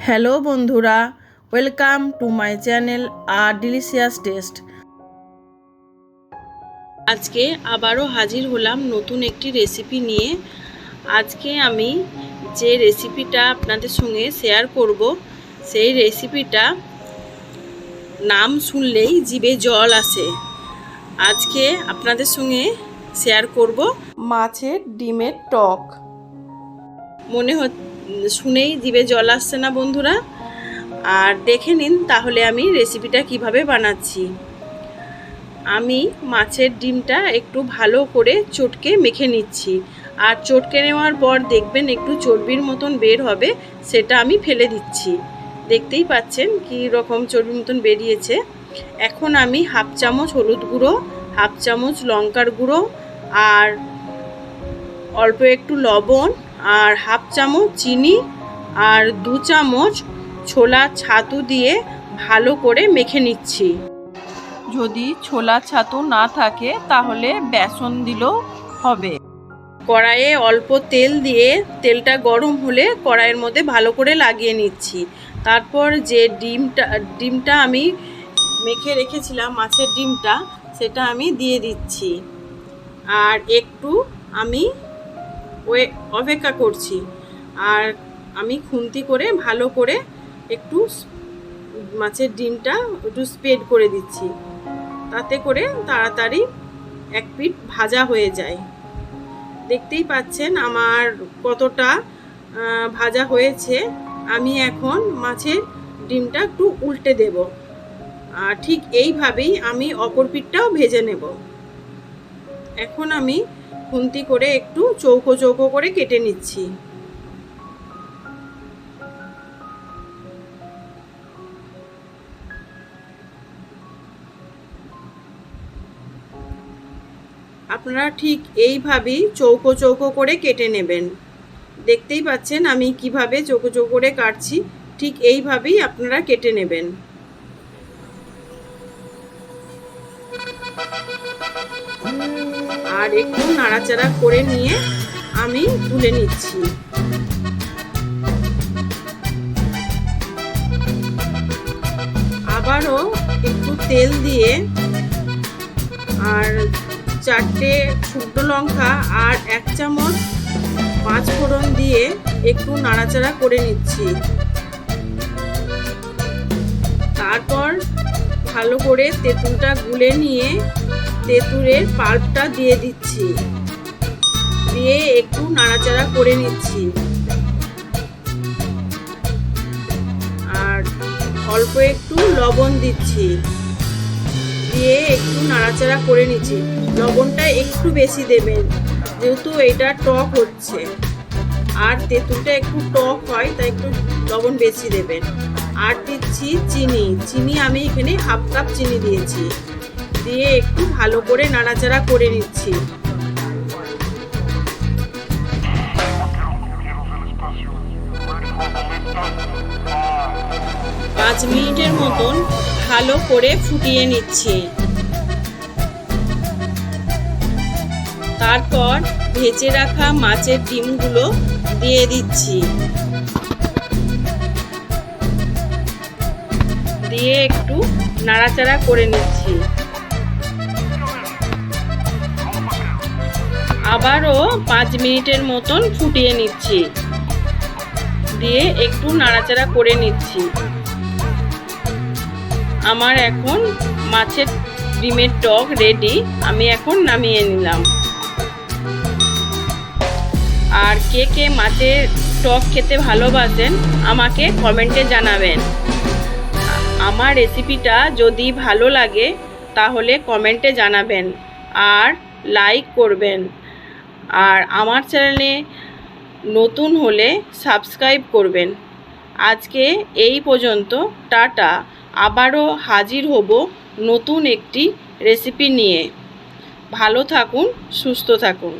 Hello বন্ধুরা, welcome to my channel আর delicious taste. আজকে আবারও হাজির হলাম নতুন একটি রেসিপি নিয়ে। আজকে আমি যে রেসিপিটা আপনাদের সঙ্গে শেয়ার করব, সেই রেসিপিটা নাম শুনলেই জিভে জল আসে। আজকে আপনাদের সঙ্গে শেয়ার করব মাছের ডিমের টক। শুনেই জিভে জল আসছে না বন্ধুরা? আর দেখে নিন তাহলে আমি রেসিপিটা কিভাবে বানাচ্ছি। আমি মাছের ডিমটা একটু ভালো করে চটকে মেখে নিচ্ছি। আর চটকে নেওয়ার পর দেখবেন একটু চর্বির মতন বের হবে, সেটা আমি ফেলে দিচ্ছি। দেখতেই পাচ্ছেন কি রকম চর্বির মতন বেরিয়েছে। এখন আমি হাফ চামচ হলুদ গুঁড়ো, হাফ চামচ লঙ্কার গুঁড়ো আর অল্প একটু লবণ আর হাফ চামচ চিনি আর 2 চামচ ছোলা ছাতু দিয়ে ভালো করে মেখে নিচ্ছি। যদি ছোলা ছাতু না থাকে তাহলে বেসন দিলেও হবে। কড়াইয়ে অল্প তেল দিয়ে তেলটা গরম হলে কড়াইয়ের মধ্যে ভালো করে লাগিয়ে নিচ্ছি। তারপর যে ডিমটা আমি মেখে রেখেছিলাম, মাছের ডিমটা, সেটা আমি দিয়ে দিচ্ছি। আর একটু আমি অপেক্ষা করছি। আর আমি খুন্তি করে ভালো করে একটু মাছের ডিমটা একটু স্প্রেড করে দিচ্ছি, তাতে করে তাড়াতাড়ি এক পিঠ ভাজা হয়ে যায়। দেখতেই পাচ্ছেন আমার কতটা ভাজা হয়েছে। আমি এখন মাছের ডিমটা একটু উল্টে দেব। আর ঠিক এইভাবেই আমি অপর পিঠটাও ভেজে নেব। এখন আমি খুন্তি করে একটু চৌকো চৌকো করে কেটে নিচ্ছি। আপনারা ঠিক এইভাবেই চৌকো চৌকো করে কেটে নেবেন। দেখতেই পাচ্ছেন আমি কিভাবে চৌকো চৌকো করে কাটছি, ঠিক এইভাবেই আপনারা কেটে নেবেন। আর একটু নাড়াচাড়া করে নিয়ে আমি তুলে নিচ্ছি। আবারও একটু তেল দিয়ে আর 4টে শুকনো লঙ্কা আর 1 চামচ 5 ফোড়ন দিয়ে একটু নাড়াচাড়া করে নিচ্ছি। তারপর ভালো করে তেঁতুলটা গুলে নিয়ে তেঁতুলের পাল্পটা দিয়ে দিচ্ছি, দিয়ে একটু নাড়াচাড়া করে নিচ্ছি। আর অল্প একটু লবণ দিচ্ছি, দিয়ে একটু নাড়াচাড়া করে নিচ্ছি। লবণটা একটু বেশি দেবেন, যেহেতু এটা টক হচ্ছে আর তেঁতুলটা একটু টক হয়, তাই একটু লবণ বেশি দেবেন। আর দিচ্ছি চিনি আমি এখানে হাফ কাপ চিনি দিয়েছি, দিয়ে একটু ভালো করে নাড়াচাড়া করে নিচ্ছি। পাঁচ মিনিটের মতন ভালো করে ফুটিয়ে নিচ্ছি। তারপর ভেজে রাখা মাছের ডিমগুলো দিয়ে দিচ্ছি, দিয়ে একটু নাড়াচাড়া করে নিচ্ছি। আবারও 5 মিনিটের মতন ফুটিয়ে নিচ্ছি, দিয়ে একটু নাড়াচাড়া করে নিচ্ছি। আমার এখন মাছের ডিমের টক রেডি। আমি এখন নামিয়ে নিলাম। আর কে কে মাছের টক খেতে ভালোবাসেন আমাকে কমেন্টে জানাবেন। আমার রেসিপিটা যদি ভালো লাগে তাহলে কমেন্টে জানাবেন আর লাইক করবেন। আর আমার চ্যানেলে নতুন হলে সাবস্ক্রাইব করবেন। আজকে এই পর্যন্ত, টাটা। আবারও হাজির হব নতুন একটি রেসিপি নিয়ে। ভালো থাকুন, সুস্থ থাকুন।